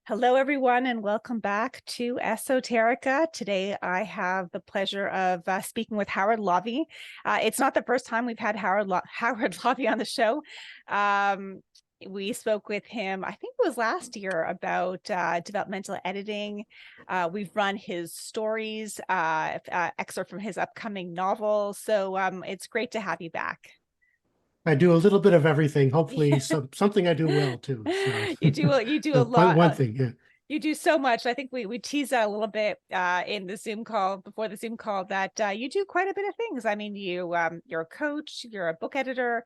Hello, everyone, and welcome back to Esoterica. Today, I have the pleasure of speaking with Howard Lovy. It's not the first time we've had Howard Lovy on the show. We spoke with him, I think it was last year, about developmental editing. We've run his stories, excerpt from his upcoming novel. So it's great to have you back. I do a little bit of everything. Hopefully, something I do well too. So, You do a one lot. one thing, yeah. You do so much. I think we teased that a little bit in the Zoom call, before the Zoom call, that you do quite a bit of things. I mean, you're a coach, you're a book editor,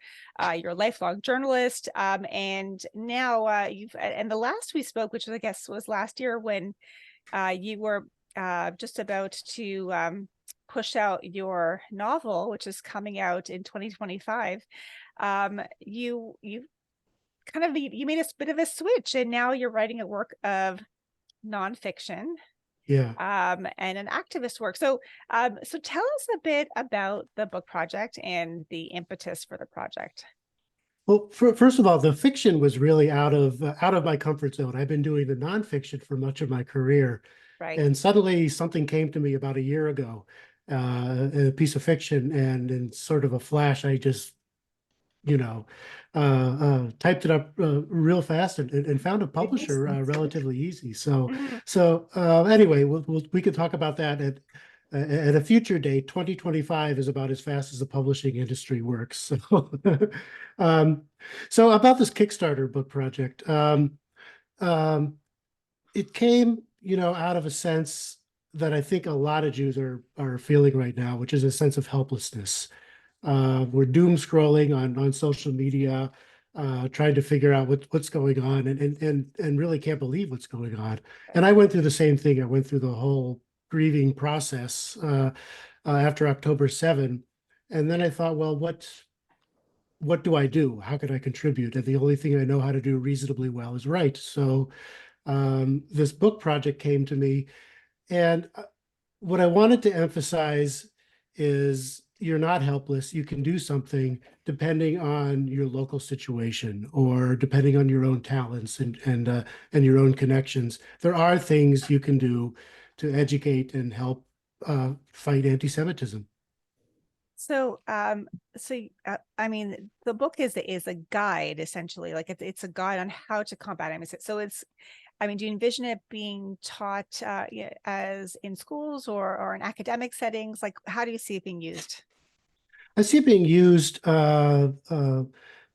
you're a lifelong journalist, and now and the last we spoke, which I guess was last year, when you were just about to push out your novel, which is coming out in 2025. You kind of you made a bit of a switch, and now you're writing a work of nonfiction, Yeah. and an activist work. So tell us a bit about the book project and the impetus for the project. Well, first of all, the fiction was really out of my comfort zone. I've been doing the nonfiction for much of my career, Right. and suddenly something came to me about a year ago, a piece of fiction, and in sort of a flash, I just you know, typed it up real fast and found a publisher relatively easy. So, Mhm. anyway, we could talk about that at a future date. 2025 is about as fast as the publishing industry works. So, um, so about this Kickstarter book project, um, it came, out of a sense that I think a lot of Jews are feeling right now, which is a sense of helplessness. We're doom scrolling on social media, trying to figure out what's going on, and really can't believe what's going on. And I went through the same thing. I went through the whole grieving process after October 7. And then I thought, well, what do I do? How can I contribute? And the only thing I know how to do reasonably well is write. So this book project came to me, and what I wanted to emphasize is you're not helpless. You can do something depending on your local situation or depending on your own talents and your own connections. There are things you can do to educate and help fight anti-Semitism. I mean, the book is a guide, essentially. Like it's a guide on how to combat anti-Semitism. I mean, do you envision it being taught as in schools or in academic settings? Like, how do you see it being used? I see it being used by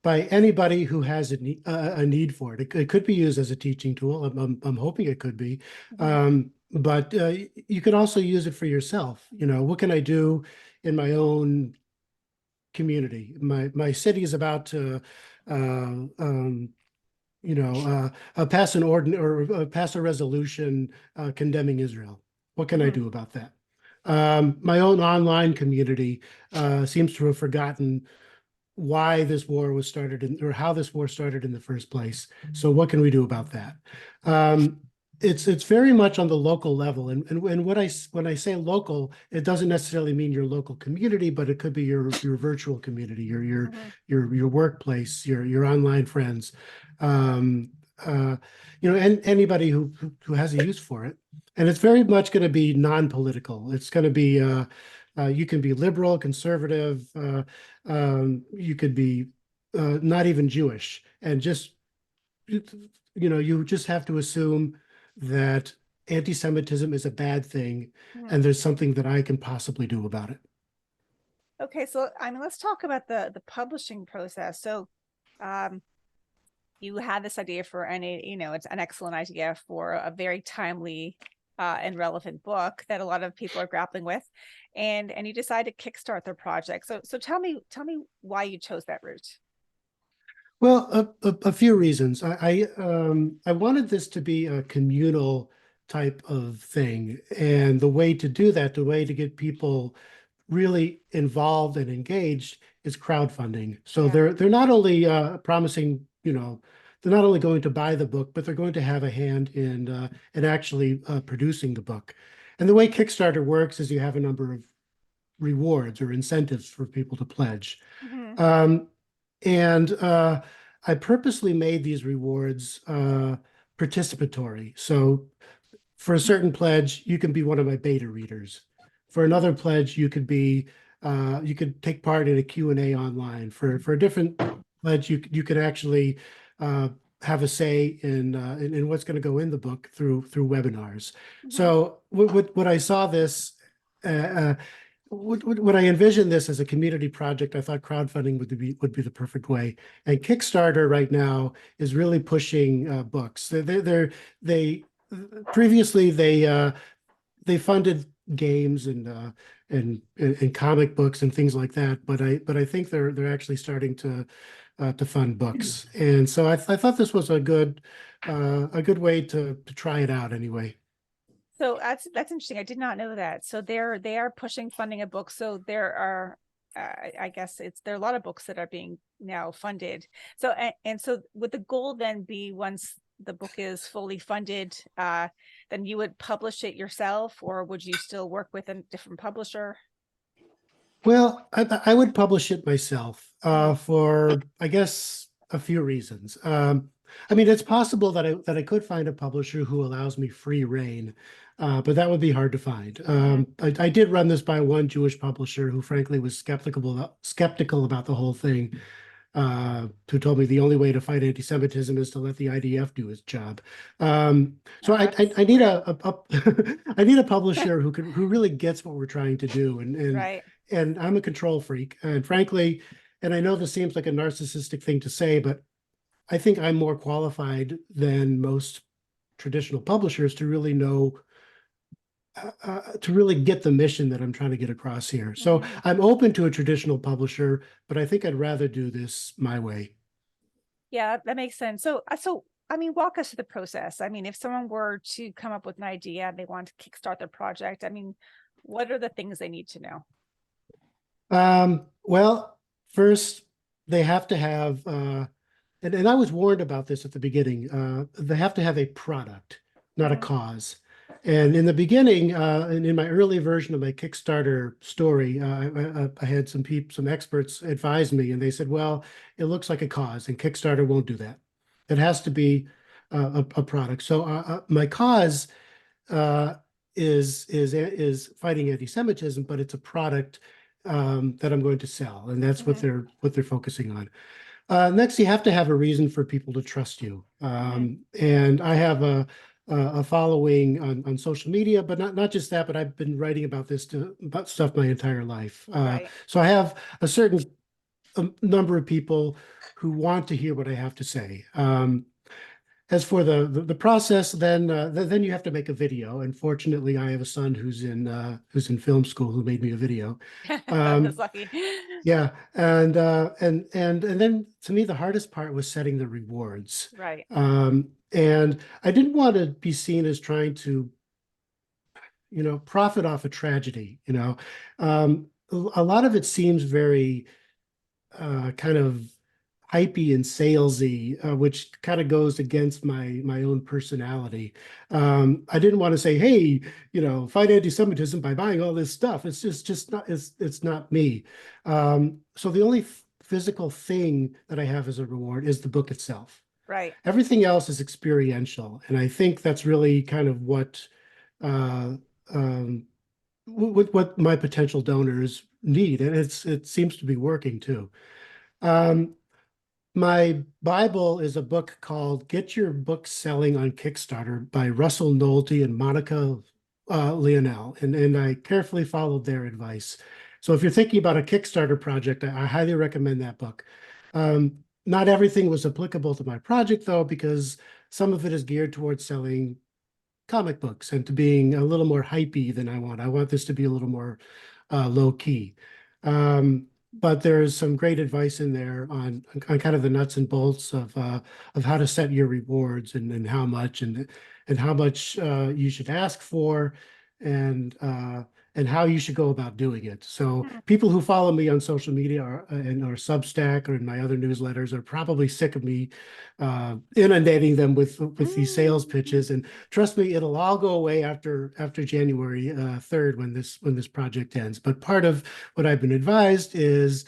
anybody who has a need for it. It could be used as a teaching tool. I'm hoping it could be. Mhm. But you could also use it for yourself. What can I do in my own community? My city is about to pass an ordinance or pass a resolution condemning Israel. What can I Mhm. do about that? My own online community seems to have forgotten why this war was started or how this war started in the first place. So what can we do about that? Um, it's very much on the local level, and when I say local, it doesn't necessarily mean your local community, but it could be your virtual community, Mhm. your workplace, your online friends, um, uh, and anybody who has a use for it. And it's very much going to be non-political. It's going to be you can be liberal, conservative. You could be not even Jewish, and you just have to assume that anti-Semitism is a bad thing, Mhm. and there's something that I can possibly do about it. Okay, so I mean, let's talk about the publishing process. Um, you had this idea for it's an excellent idea for a very timely and relevant book that a lot of people are grappling with, and you decided to kickstart their project. So tell me why you chose that route. Well, a few reasons. I wanted this to be a communal type of thing, and the way to do that, the way to get people really involved and engaged is crowdfunding. So Yeah. they're not only promising, they're not only going to buy the book, but they're going to have a hand in actually producing the book. And the way Kickstarter works is you have a number of rewards or incentives for people to pledge. Mhm. Um, and I purposely made these rewards participatory. So for a certain pledge, you can be one of my beta readers. For another pledge, you could take part in a Q&A online. For a different pledge, you could actually have a say in what's going to go in the book through webinars. Mhm. So when I saw this, uh, when I envisioned this as a community project, I thought crowdfunding would be the perfect way. And Kickstarter right now is really pushing books. They previously they funded games and comic books and things like that, but I think they're actually starting to fund books. And so I thought this was a good way to try it out anyway. So that's interesting. I did not know that. So they are pushing funding of books. So there are, I guess there are a lot of books that are being now funded. So and so would the goal then be, once the book is fully funded, then you would publish it yourself, or would you still work with a different publisher? Well, I would publish it myself Mhm. for, I guess, a few reasons. I mean, it's possible that I could find a publisher who allows me free reign, but that would be hard to find. Mhm. I did run this by one Jewish publisher who, frankly, was skeptical about the whole thing. Who told me the only way to fight anti-Semitism is to let the IDF do its job. So That's I need weird. I need a publisher who really gets what we're trying to do, Right. and I'm a control freak, and frankly, and I know this seems like a narcissistic thing to say, but I think I'm more qualified than most traditional publishers to really know to really get the mission that I'm trying to get across here. So Mhm. I'm open to a traditional publisher, but I think I'd rather do this my way. Yeah, that makes sense. So I mean, walk us through the process. I mean, if someone were to come up with an idea and they want to kickstart their project, I mean, what are the things they need to know? Well, first they have to have, and I was warned about this at the beginning. They have to have a product, not a Mhm. cause. And in the beginning, and in my early version of my Kickstarter story, I had some experts advise me, and they said, "Well, it looks like a cause, and Kickstarter won't do that. It has to be a product." So my cause uh, is fighting anti-Semitism, but it's a product that I'm going to sell, and that's Mhm. what they're focusing on. Next, you have to have a reason for people to trust you. Mhm. And I have a following on social media, but not just that, but I've been writing about stuff my entire life. Right. So I have a certain number of people who want to hear what I have to say. As for the process, then you have to make a video. And fortunately, I have a son who's in film school who made me a video. That's Um, lucky. yeah, and then to me the hardest part was setting the rewards. Right. And I didn't want to be seen as trying to, profit off a tragedy. A lot of it seems very kind of hypey and salesy, which kind of goes against my own personality. I didn't want to say, "Hey, fight anti-Semitism by buying all this stuff." It's just not it's not me. So the only physical thing that I have as a reward is the book itself. Right. Everything else is experiential, and I think that's really kind of uh, um, what my potential donors need, and it seems to be working too. Um, my Bible is a book called Get Your Book Selling on Kickstarter by Russell Nolte and Monica Leonel. And I carefully followed their advice. So if you're thinking about a Kickstarter project, I highly recommend that book. Not everything was applicable to my project, though, because some of it is geared towards selling comic books and to being a little more hypey than I want. I want this to be a little more low key. But there's some great advice in there on kind of the nuts and bolts of how to set your rewards and how much and how much you should ask for and uh, and how you should go about doing it. So Mhm. people who follow me on social media or Substack or in my other newsletters are probably sick of me inundating them with these sales Mm. pitches. And trust me, it'll all go away after January 3rd when this project ends. But part of what I've been advised is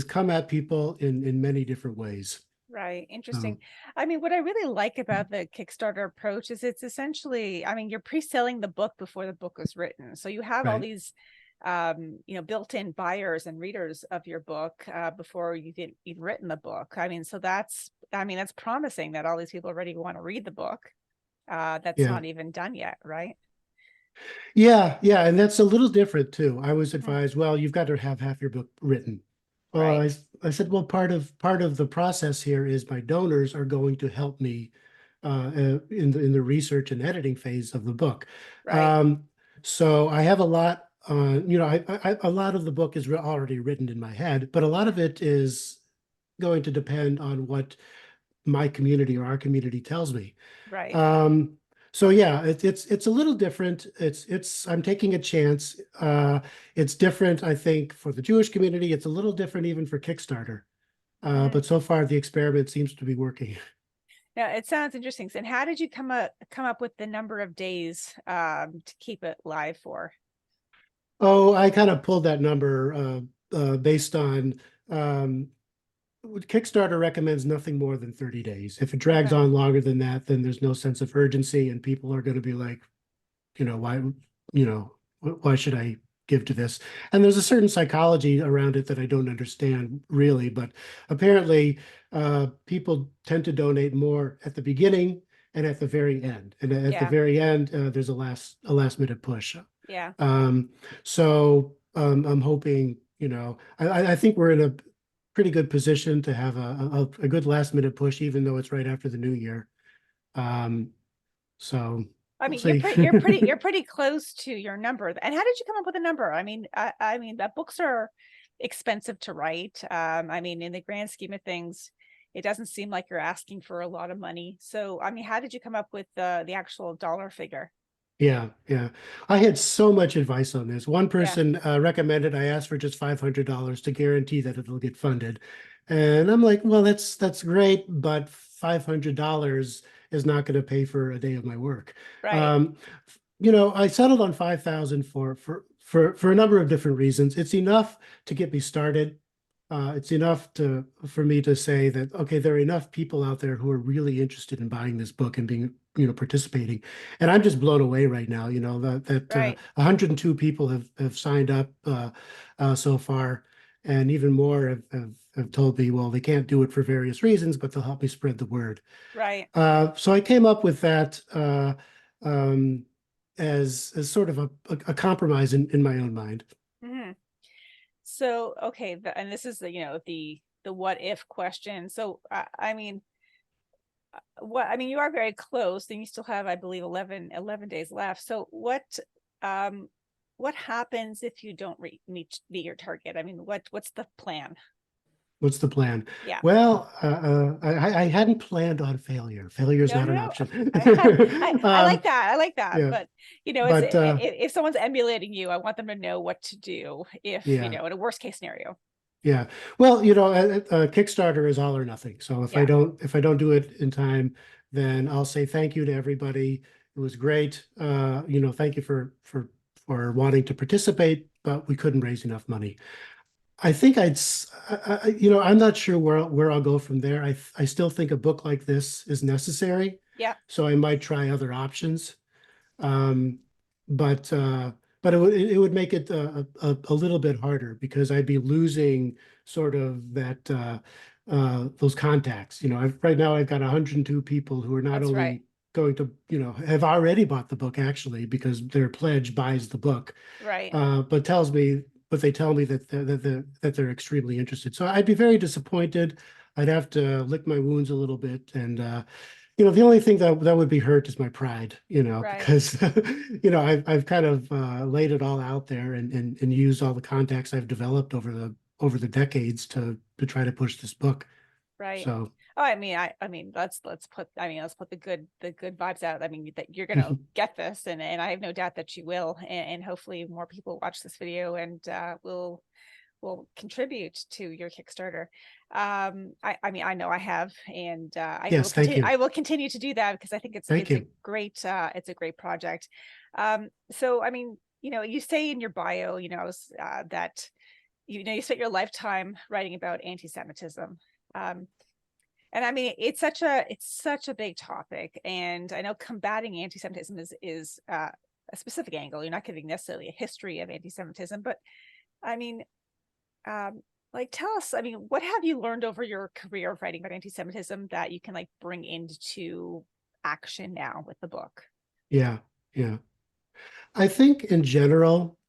come at people in many different ways. Right. So Interesting. I mean, what I really like about the Kickstarter approach is it's essentially, I mean, you're pre-selling the book before the book was written. So you have all right. these, built-in buyers and readers of your book before you didn't even written the book. I mean, so that's promising that all these people already want to read the book. That's Yeah. not even done yet, right? Yeah, yeah, and that's a little different too. I was Mhm. advised, well, you've got to have half your book written. Well, Right. I said, well, part of the process here is my donors are going to help me in the research and editing phase of the book. Right. Um, so I have a lot, a lot of the book is already written in my head, but a lot of it is going to depend on what my community or our community tells me. Right. Um, so yeah, it's a little different. It's I'm taking a chance. It's different, I think, for the Jewish community. It's a little different even for Kickstarter. Mhm. But so far the experiment seems to be working. Now, it sounds interesting. And how did you come up with the number of days to keep it live for? Oh, I kind of pulled that number based on um, Kickstarter recommends nothing more than 30 days. If it drags Okay. on longer than that, then there's no sense of urgency, and people are going to be like, why, why should I give to this? And there's a certain psychology around it that I don't understand really, but apparently people tend to donate more at the beginning and at the very end. And at the Yeah. very end, there's a last minute push. Yeah. Um, so I'm hoping, I think we're in a pretty good position to have a good last minute push, even though it's right after the new year. Um, so I we'll mean, you're see. pretty, you're pretty, you're pretty close to your number. And how did you come up with a number? I mean, that books are expensive to write. I mean, in the grand scheme of things, it doesn't seem like you're asking for a lot of money. So, I mean, how did you come up with the actual dollar figure? Yeah, yeah. I had so much advice on this. One Yeah. person recommended I ask for just $500 to guarantee that it'll get funded. And I'm like, well, that's great, but $500 is not going to pay for a day of my work. Right. Um, I settled on 5,000 for a number of different reasons. It's enough to get me started. It's enough for me to say that, okay, there are enough people out there who are really interested in buying this book and being, participating. And I'm just blown away right now, that Right. 102 people have signed up so far, and even more have told me, well, they can't do it for various reasons, but they'll help me spread the word. Right. So I came up with that um, as sort of a compromise in my own mind. Hmm. So, okay, and this is the what if question. So, I mean, you are very close, and you still have, I believe, 11 days left. So um what happens if you don't meet your target? I mean, what's the plan? What's the plan? Yeah. Well, I hadn't planned on failure. Failure is No, not no, an no. option. I like Um, that. I like that. yeah, But it's but if someone's emulating you, I want them to know what to do if, yeah, in a worst case scenario. yeah. Well, Kickstarter is all or nothing. So if I Yeah. don't if I don't do it in time, then I'll say thank you to everybody. It was great. Thank you for wanting to participate, but we couldn't raise enough money. I think I'm not sure where I'll go from there. I still think a book like this is necessary, Yeah. so I might try other options. Um, but uh, but it would make it a little bit harder because I'd be losing sort of that those contacts. Right now I've got 102 people who are not That's right. only going to have already bought the book actually because their pledge buys the book, Right. but they tell me that they're extremely interested. So I'd be very disappointed. I'd have to lick my wounds a little bit, and the only thing that would be hurt is my pride, Right. because I've kind of laid it all out there and used all the contacts I've developed over the decades to try to push this book. Right. So Oh, I mean, let's put the good vibes out. I mean, that you're gonna get this, and I have no doubt that you will, and hopefully more people watch this video and will contribute to your Kickstarter. I mean, I know I have, and I will yes, thank continue. you, I will continue to do that because I think it's thank it's a you. great project. So I mean, you say in your bio, that you spent your lifetime writing about anti-Semitism. Um, And I mean, it's such a big topic, and I know combating anti-Semitism is a specific angle. You're not giving necessarily a history of anti-Semitism, but I mean, um, like tell us. I mean, what have you learned over your career of writing about anti-Semitism that you can like bring into action now with the book? Yeah, yeah. I think in general,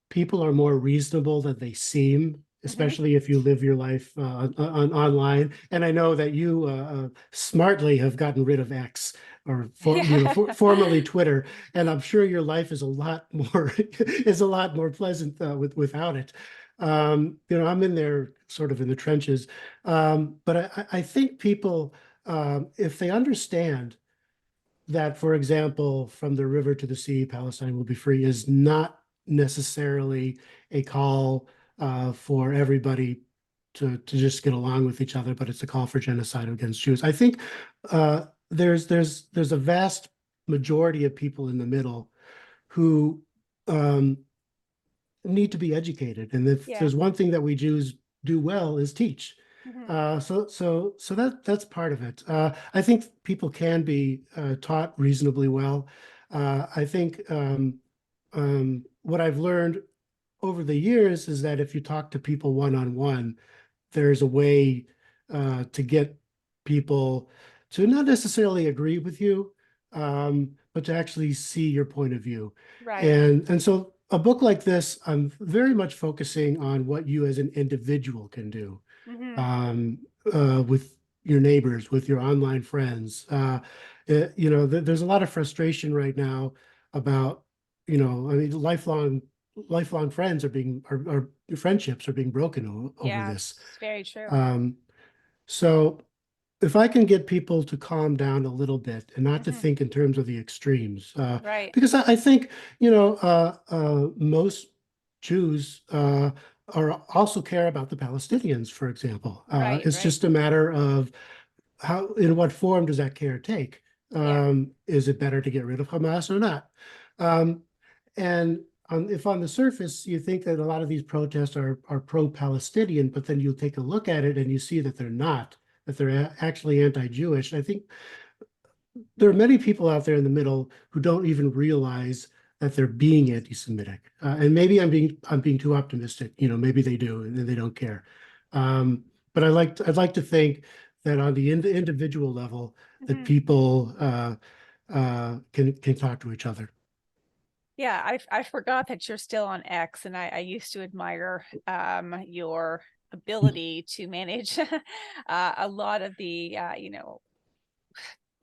people are more reasonable than they seem, Mm-hmm. especially if you live your life online. And I know that you smartly have gotten rid of X, or Yeah. formerly Twitter, and I'm sure your life is a lot more is a lot more pleasant without it. I'm in there sort of in the trenches, but I think people, if they understand that, for example, from the river to the sea, Palestine will be free is not necessarily a call for everybody to just get along with each other, but it's a call for genocide against Jews. I think there's a vast majority of people in the middle who um, need to be educated, and if Yeah. there's one thing that we Jews do well is teach. Mm-hmm. So that's part of it. I think people can be taught reasonably well. I think what I've learned over the years is that if you talk to people one on one, there's a way to get people to not necessarily agree with you, but to actually see your point of view. Right. And so a book like this, I'm very much focusing on what you as an individual can do Mm-hmm. um, with your neighbors, with your online friends. There's a lot of frustration right now about, I mean, lifelong friends are friendships are being broken over Yeah, this. it's very true. Um, so if I can get people to calm down a little bit and not to Mm-hmm. think in terms of the extremes, Right. because I think, most Jews are also care about the Palestinians, for example. Right. It's Right. just a matter of in what form does that care take? Yeah. Is it better to get rid of Hamas or not? Um, and if on the surface you think that a lot of these protests are pro-Palestinian, but then you take a look at it and you see that they're not, that they're actually anti-Jewish. I think there are many people out there in the middle who don't even realize that they're being anti-Semitic. And maybe I'm being too optimistic. Maybe they do and they don't care. But I'd like to think that on the individual level, that Mm-hmm. people can talk to each other. Yeah, I forgot that you're still on X, and I used to admire your ability to manage a lot of the I make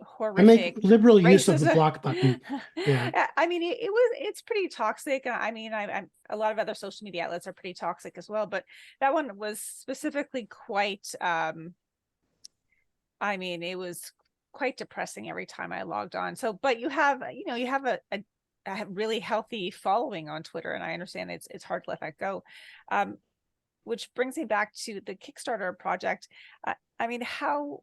horrific liberal use of the racism. block button. Yeah. I mean, it's pretty toxic. I mean, I'm a lot of other social media outlets are pretty toxic as well, but that one was specifically quite. I mean, it was quite depressing every time I logged on. So, but you have a really healthy following on Twitter, and I understand it's hard to let that go. Which brings me back to the Kickstarter project. I mean, how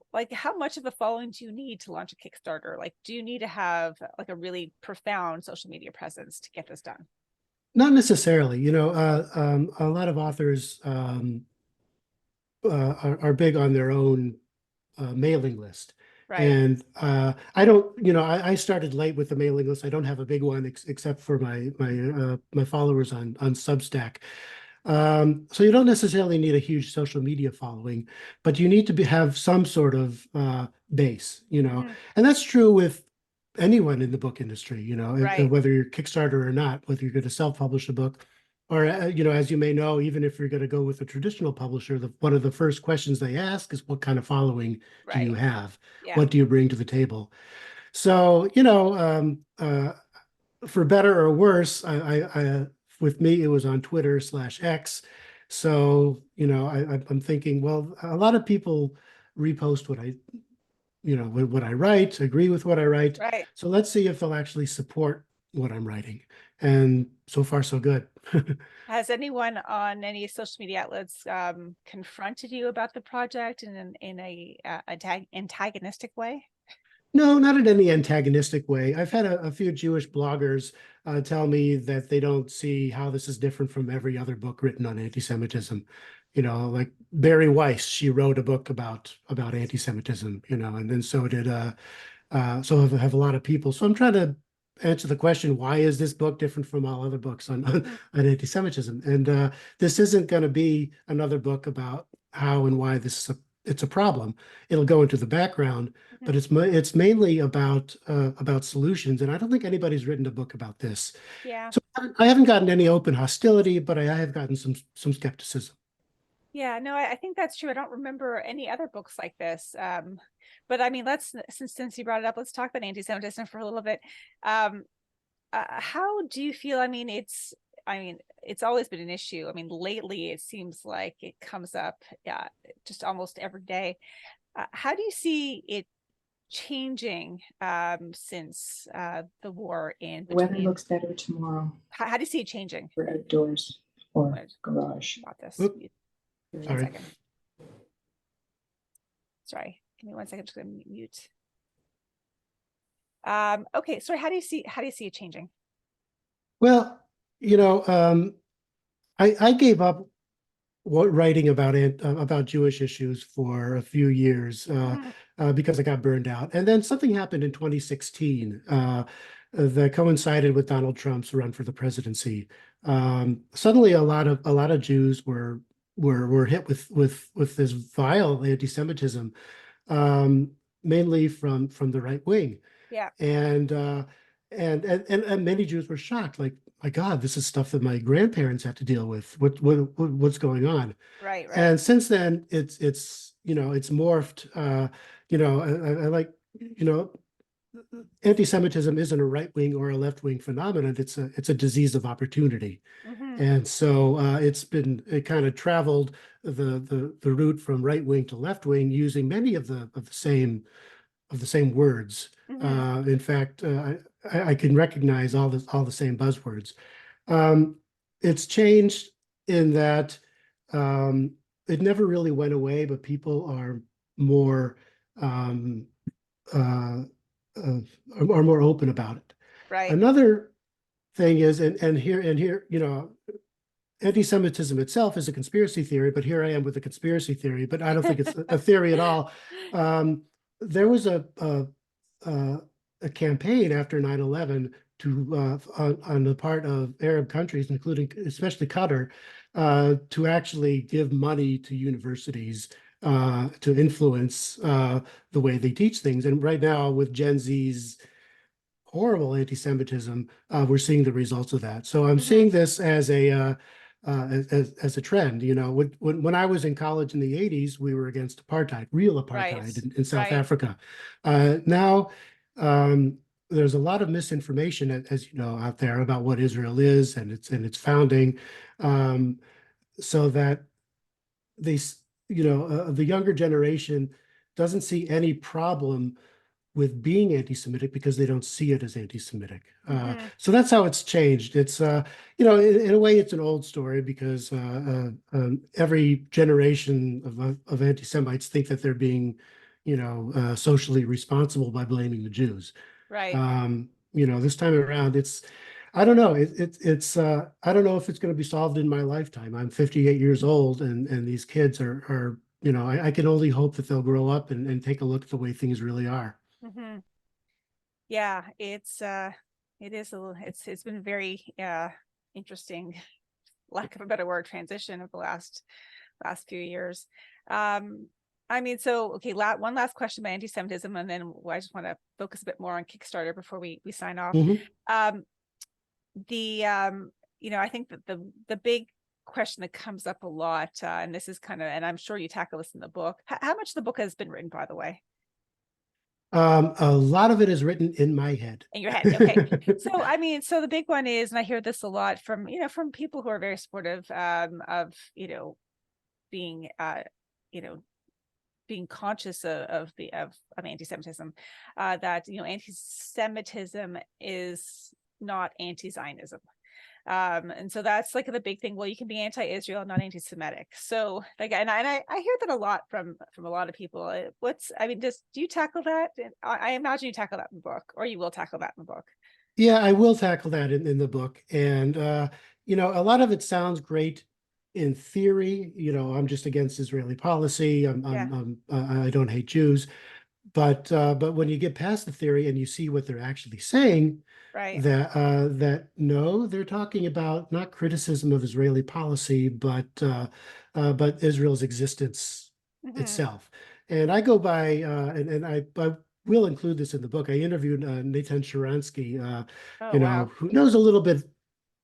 much of a following do you need to launch a Kickstarter? Like, do you need to have like a really profound social media presence to get this done? Not necessarily. A lot of authors are big on their own mailing list. Right, And I don't, I started late with the mailing list. I don't have a big one except for my followers on Substack. So you don't necessarily need a huge social media following, but you need to have some sort of base, mm-hmm. and that's true with anyone in the book industry, Right, whether you're Kickstarter or not, whether you're going to self-publish a book, or as you may know, even if you're going to go with a traditional publisher, one of the first questions they ask is, what kind of following do you right, have? yeah. What do you bring to the table? So, for better or worse, with me, it was on Twitter/X. So, I'm thinking, well, a lot of people repost what I write, agree with what I write. Right. So let's see if they'll actually support what I'm writing. And so far, so good. Has anyone on any social media outlets confronted you about the project in a antagonistic way? No, not in any antagonistic way. I've had a few Jewish bloggers tell me that they don't see how this is different from every other book written on anti-Semitism. like Barry Weiss, she wrote a book about anti-Semitism, and then so did so have a lot of people. So I'm trying to answer the question, why is this book different from all other books on Mhm. on anti-Semitism? And this isn't going to be another book about how and why it's a problem. It'll go into the background, but Mhm. it's mainly about solutions. And I don't think anybody's written a book about this. Yeah. So I haven't gotten any open hostility, but I have gotten some skepticism. Yeah, no, I think that's true. I don't remember any other books like this. But I mean, let's since you brought it up, let's talk about anti-Semitism for a little bit. Um, how do you feel? I mean, it's always been an issue. I mean, lately it seems like it comes up, just almost every day. How do you see it changing since the war in The weather between? looks better tomorrow. How do you see it changing? For outdoors or What garage. about this? Oop, One sorry. second. Sorry, give me 1 second. I'm just going to mute. Okay, sorry. How do you see it changing? Well, I gave up writing about Jewish issues for a few years Mhm. because I got burned out. And then something happened in 2016 that coincided with Donald Trump's run for the presidency. Suddenly, a lot of Jews were hit with this vile anti-Semitism, um, mainly from the right wing. Yeah. And and many Jews were shocked, like, my God, this is stuff that my grandparents had to deal with. What's going on? Right. Right. And since then, it's morphed. I like, anti-Semitism isn't a right wing or a left wing phenomenon. It's a disease of opportunity. Hmm. And so it kind of traveled the route from right wing to left wing using many of the same words. Hmm. In fact, I can recognize all the same buzzwords. Um, it's changed in that it never really went away, but people are more um, uh, uh, are more open about it. Right. Another thing is, and here, anti-Semitism itself is a conspiracy theory, but here I am with a conspiracy theory, but I don't think it's a theory at all. There was a campaign after 9/11 on the part of Arab countries, including especially Qatar, to actually give money to universities to influence the way they teach things. And right now, with Gen Z's horrible anti-Semitism, we're seeing the results of that. So I'm Hmm. seeing this as a trend. When I was in college in the 80s, we were against apartheid, real Right. apartheid in South Right. Africa. Now, um, there's a lot of misinformation, as you know, out there about what Israel is and its founding, um, so that the younger generation doesn't see any problem with being anti-Semitic because they don't see it as anti-Semitic. Hmm. So that's how it's changed. It's in a way, it's an old story because every generation of anti-Semites think that they're being, socially responsible by blaming the Jews. Right. This time around, I don't know. I don't know if it's going to be solved in my lifetime. I'm 58 years old, and these kids are I can only hope that they'll grow up and take a look at the way things really are. Hmm. Yeah. It is a little. It's been very interesting, lack of a better word, transition of the last few years. Um, I mean, so okay, one last question about anti-Semitism, and then I just want to focus a bit more on Kickstarter before we sign off. Mhm. Um, the I think that the big question that comes up a lot, and this is kind of, and I'm sure you tackle this in the book. How much of the book has been written, by the way? A lot of it is written in my head. In your head. Okay. So I mean, so the big one is, and I hear this a lot from, from people who are very supportive of, being you know, being conscious of anti-Semitism, that anti-Semitism is not anti-Zionism. And so that's like the big thing. Well, you can be anti-Israel, not anti-Semitic. So like, and I hear that a lot from a lot of people. I mean, do you tackle that? I imagine you tackle that in the book, or you will tackle that in the book. Yeah, I will tackle that in the book. And a lot of it sounds great in theory, I'm just against Israeli policy. Yeah. I don't hate Jews. But when you get past the theory and you see what they're actually saying, Right. that no, they're talking about not criticism of Israeli policy, but Israel's existence Mhm. itself. And I go by, and I will include this in the book. I interviewed Nathan Sharansky, Oh, wow. who knows a little bit,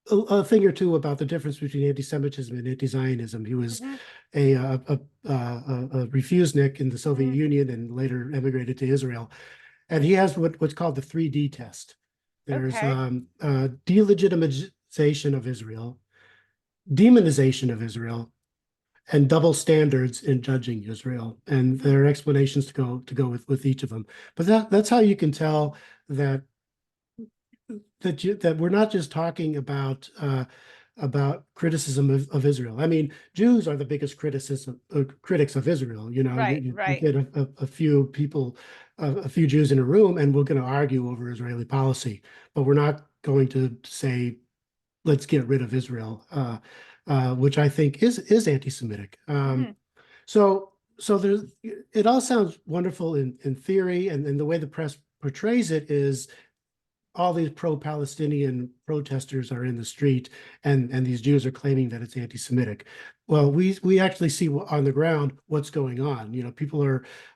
a thing or two about the difference between anti-Semitism and anti-Zionism. He was Mhm. a refusenik in the Soviet Mhm. Union and later emigrated to Israel. And he has what's called the 3D test. There's Okay. delegitimization of Israel, demonization of Israel, and double standards in judging Israel. And Mhm. there are explanations to go with each of them. But that's how you can tell that that we're not just talking about criticism of Israel. I mean, Jews are the biggest critics of Israel. Right. You Right. get a few people, a few Jews in a room, and we're going to argue over Israeli policy, but we're not going to say let's get rid of Israel, which I think is anti-Semitic. Mhm. So there's it all sounds wonderful in theory, and the way the press portrays it is all these pro-Palestinian protesters are in the street, and these Jews are claiming that it's anti-Semitic. Well, we actually see on the ground what's going on. People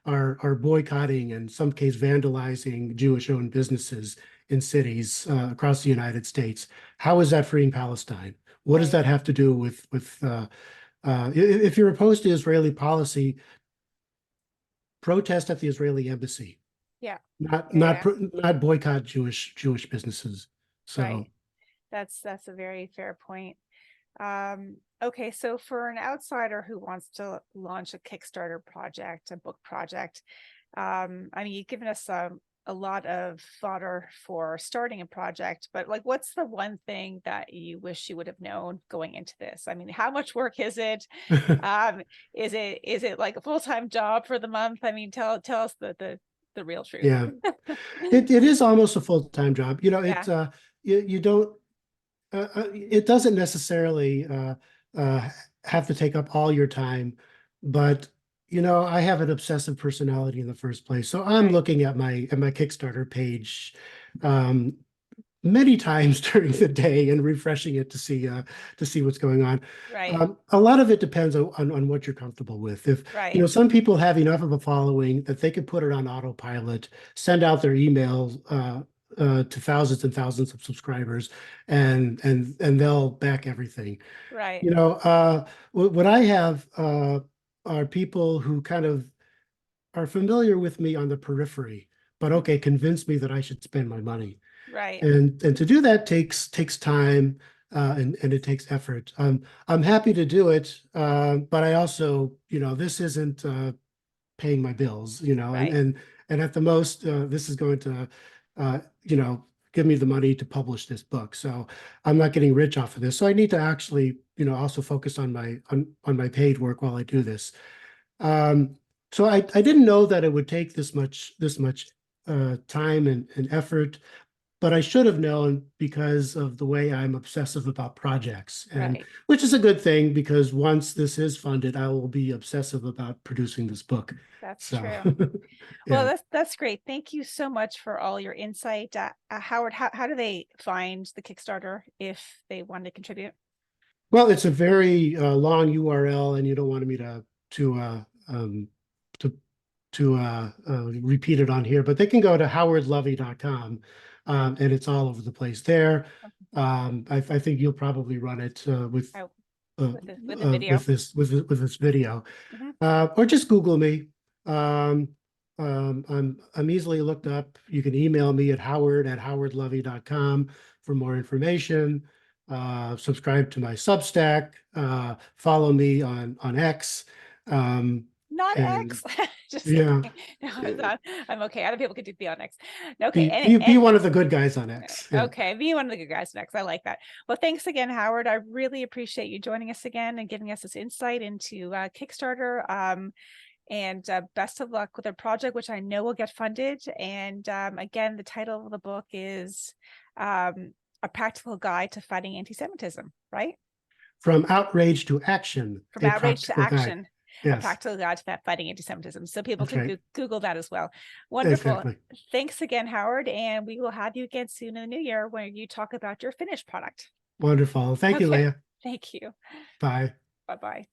are boycotting, and in some case vandalizing Jewish-owned businesses in cities across the United States. How is that freeing Palestine? What does Right. that have to do with if you're opposed to Israeli policy, protest at the Israeli embassy, Yeah. not Yeah. not Yeah. not boycott Jewish businesses. So Right. That's a very fair point. Okay, so for an outsider who wants to launch a Kickstarter project, a book project, I mean, you've given us a lot of fodder for starting a project, but like, what's the one thing that you wish you would have known going into this? I mean, how much work is it? Um, is it like a full-time job for the month? I mean, tell us the real truth. yeah, it is almost a full-time job. Yeah, You don't it doesn't necessarily uh, have to take up all your time, but I have an obsessive personality in the first place, so I'm right, looking at my Kickstarter page um, many times during the day and refreshing it to see what's going on. right, A lot of it depends on what you're comfortable with. If right, some people have enough of a following that they could put it on autopilot, send out their emails to thousands and thousands of subscribers, and they'll back everything. right, What I have are people who kind of are familiar with me on the periphery, but mhm, okay, convince me that I should spend my money. right, And to do that takes time and it takes effort. I'm happy to do it, but I also, this isn't paying my bills, right, and at the most, this is going to, uh, give me the money to publish this book. So I'm not getting rich off of this. So I need to actually, also focus on my paid work while I do this. Um, so I didn't know that it would take this much time and effort, but I should have known because of the way I'm obsessive about projects, and right. which is a good thing because once this is funded, I will be obsessive about producing this book. That's So, true. Well, yeah. that's great. Thank you so much for all your insight. Howard, how do they find the Kickstarter if they want to contribute? Well, it's a very long URL, and you don't want me to to repeat it on here, but they can go to howardlovy.com, and it's all over the place there. I think you'll probably run it Oh, with the video. with this video, Mhm. or just Google me. Um, I'm easily looked up. You can email me at howard@howardlovy.com for more information. Subscribe to my Substack. Follow me on X. Um, Not and X. Just yeah, kidding. No, I'm okay. Other people could be on X. Okay. be one of the good guys on X. Yeah. Okay. Be one of the good guys next. I like that. Well, thanks again, Howard. I really appreciate you joining us again and giving us this insight into Kickstarter. And best of luck with the project, which I know will get funded. And again, the title of the book is A Practical Guide to Fighting Antisemitism, right? From Outrage to Action. From a Outrage to Practical Guide. Action. A Yes, practical guide to fighting anti-Semitism. So people that's can right. Google that as well. Wonderful. Exactly. Thanks again, Howard. And we will have you again soon in the new year when you talk about your finished product. Wonderful. Thank you, Okay. Leah. Thank you. Bye. Bye-bye.